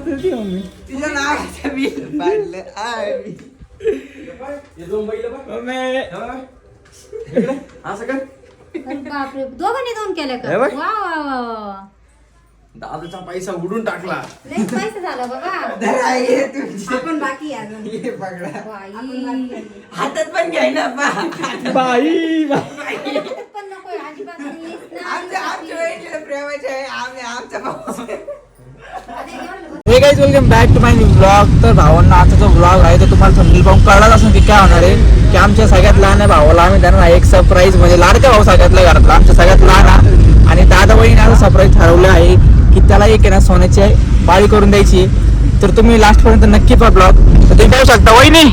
ती मम्मी तिच्या नावाचं बिल पाडलं असं कर. बापरे दोघांनी दोन केले का? हे बघ. वा वा वा वा दादाचा पैसा उडून टाकला. लई पैसे झालं बघा. धर आहे तुमची. आपण बाकी आहे अजून. हे पकडा. बाई. हातात पण घ्याय ना पा. बाई पण नको अजिबात नाहीच ना. आमच्या वेळेला प्रेमाचे आहे. आम्ही आमच्या भावाचे. Hey guys welcome back to my new blog. तर भावांना आता जो ब्लॉग आहे तो तुम्हाला थंबनेल पाहून कळलाच असेल की काय होणार आहे. की आमच्या सगळ्यात लहान भावाला आम्ही त्यांना एक सरप्राईज म्हणजे लाडका भाऊ सगळ्यातला घरातला आमच्या सगळ्यात लहान आणि दादा वहिनी असं सरप्राईज ठरवलं आहे की त्याला एक आहे ना सोन्याची बाळी करून द्यायची. तर तुम्ही लास्ट पर्यंत नक्की पहा ब्लॉग. तर तुम्ही पाहू शकता वहिनी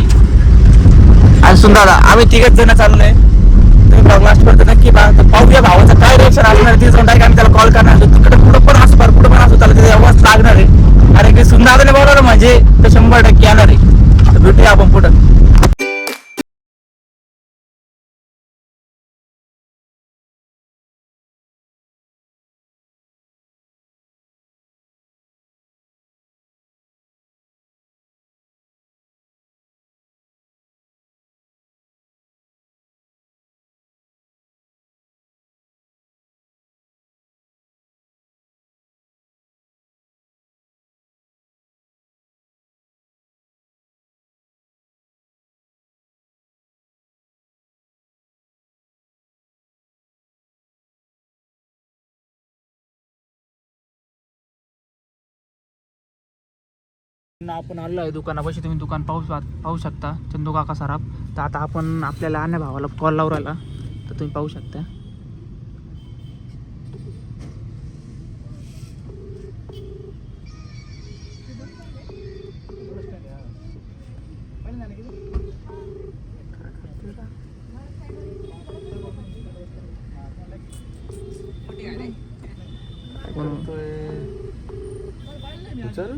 आणि सुंदरदा आम्ही तिघच जण चाललोय. तुम्ही ब्लॉग लास्ट पर्यंत नक्की पहा. तर पाहूया भावाचं काय रिएक्शन असणार ते जाऊन डायरेक्ट आम्ही त्याला कॉल करणार. तिकडे पुढं पण असं कुठं पण असं त्याला त्याचा आवाज लागणार आहे. कारण की सुंदरदाने बोलवलं म्हणजे तो 100% येणार आहे. तर भेटूया आपण पुढं. आपण आलो आहे दुकानापाशी. तुम्ही दुकान पाहू शकता चंदू काका सराफ. तर आता आपण आपल्या लहान भावाला कॉल लावून राहिला. तर तुम्ही पाहू शकता. उचल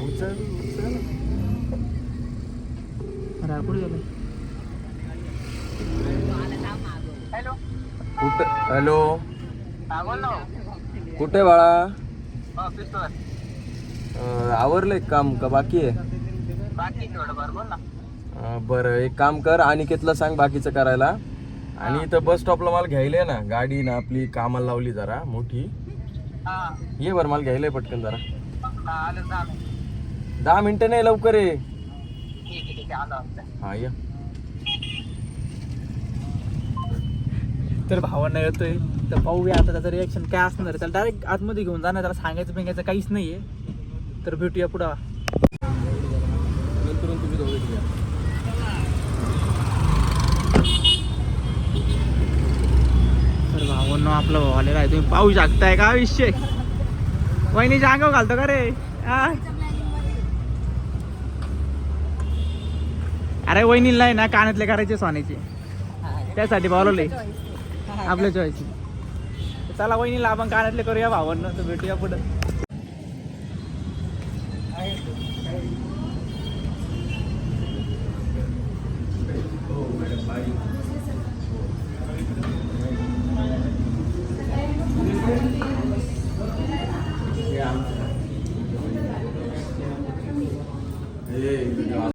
उचल उचल. अरे कुठे गेलं? कुठे? हॅलो कुठे बाळा? आवरलंय काम का बाकी आहे? बरं एक काम कर अनिकेतला सांग बाकीचं करायला. आणि इथं बस स्टॉपला मला घ्यायला ना गाडी ना आपली कामाला लावली जरा मोठी. ये बरं मला घ्यायला पटकन जरा. 10 मिनिटं नाही लवकर ये. हा ये. तर भावांना येतोय. तर पाहूया आता त्याचं रिएक्शन काय असणार आहे. त्याला डायरेक्ट आतमध्ये घेऊन जाणार. त्याला सांगायचं बिंगायचं काहीच नाहीये. तर भेटूया पुढं. नंतर तुम्ही दोघे घ्या. तर भावांनो आपलं भाऊ आलेला आहे. तुम्ही पाहू शकताय का विषय. वहिनीच्या अंगावर घालतो का रे? अरे वहिनीला आहे ना कानातले करायचे सोन्याचे. त्यासाठी बोलवले आपल्या चॉईस. चला वहिनीला आपण कानातले करूया भावांना. तर भेटूया पुढं.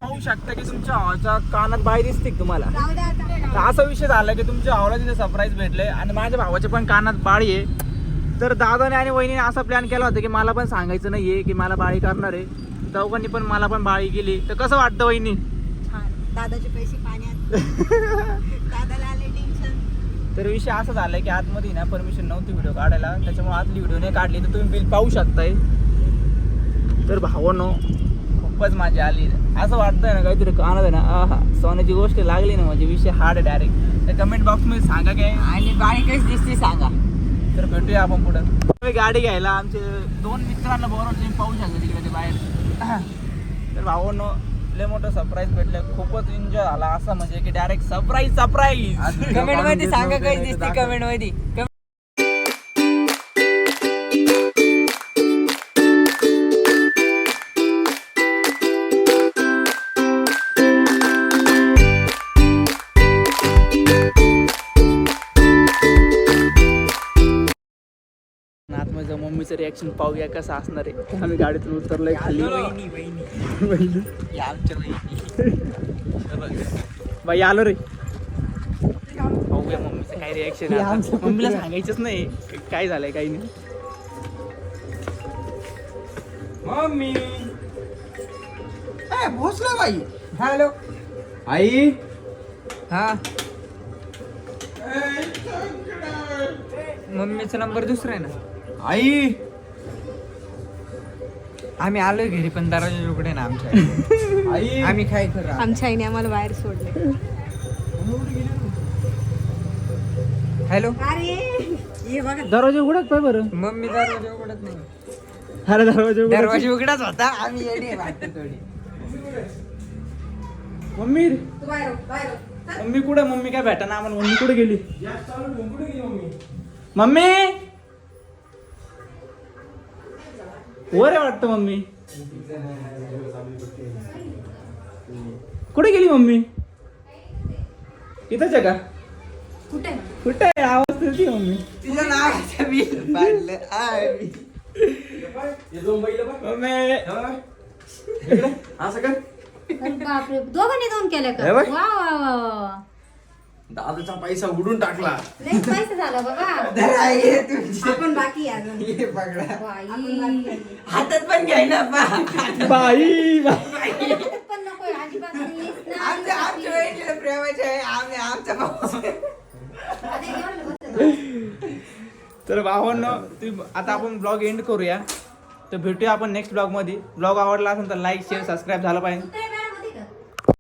पाहू शकता की तुमच्या भावाच्या कानात बाई दिसते तुम्हाला. तर असा विषय झाला की तुमच्या भावाला तिथे सरप्राईज भेटले आणि माझ्या भावाच्या पण कानात बाळी आहे. तर दादाने आणि वहिनीने असा प्लॅन केला होता की मला पण सांगायचं नाहीये की मला बाळी करणार आहे. दोघांनी पण मला पण बाळी केली. तर कसं वाटतं वहिनी? दादाचे पैसे पाण्यात. दादाला आले टेन्शन. तर विषय असा झालाय की आतमध्ये ना परमिशन नव्हती व्हिडिओ काढायला. त्याच्यामुळे आतली व्हिडिओ नाही काढली. तर तुम्ही बिल पाहू शकताय. तर भावांनो खूपच मजा आली. असं वाटतंय ना काहीतरी कानात आहे ना आहा सोन्याची गोष्ट लागली ना म्हणजे विषय हार्ड डायरेक्ट. तर कमेंट बॉक्स मध्ये सांगा काय आणि बाळी कशी दिसते सांगा. तर भेटूया आपण पुढं. गाडी घ्यायला आमचे 2 मित्रांना बरोबर तुम्ही पाहू शकता तिकडे ते बाहेर. तर भावांनो लय मोठं सरप्राईज भेटलं. खूपच एन्जॉय झाला. असं म्हणजे की डायरेक्ट सरप्राईज. कमेंट मध्ये सांगा कशी दिसते कमेंट मध्ये. मम्मीचं रिॲक्शन पाहूया कसं असणार आहे. आम्ही गाडीतून उतरलोय खाली. बाई आलो रे. पाहूया मम्मीचं काय रिॲक्शन आहे. मम्मीला सांगायचंच नाही काय झालंय काही नाही. मम्मी भोसला बाई. हॅलो आई हा. मम्मीचा नंबर दुसरा आहे ना. आई आम्ही आलोय घरी पण दरवाजा उघडे ना आमच्या. आई आम्ही काय करू आमच्या आईने आम्हाला बाहेर सोडले. हॅलो. अरे ये बघा दरवाजा उघडत पाय बरं. मम्मी दरवाजा उघडत नाही. अरे दरवाजा उघडाच होता. आम्ही येडे वाटतो थोडी. मम्मी तू बाहेर हो, बाहेर हो. चल. मम्मी कुठे? मम्मी काय भेटा ना आम्हाला. मम्मी कुठे गेली? मम्मी वर आहे वाटतं. मम्मी कुठे गेली? मम्मी इथंच आहे का? कुठे कुठे आहे? आवाज देते मम्मी. तिचं नाव बिल पाडलं. मम्मी असं कर. बापरे दोघांनी दोन केले का? हे वा बघ. वा वा वा. दादाचा पैसा उडून टाकला. लय पैसे झालं बघा. आपण बाकी आहे अजून. बाई. हातात पण घ्याय ना. बाई पण नको अजिबात नाहीच ना. प्रेमाचे आहे. आम्ही आमच्या अरे एवढं होतं. तर भावांनो आता आपण ब्लॉग एंड करूया. तर भेटूया आपण नेक्स्ट ब्लॉग मध्ये. ब्लॉग आवडला असेल तर लाईक शेअर सबस्क्राईब झालं पाहिजे.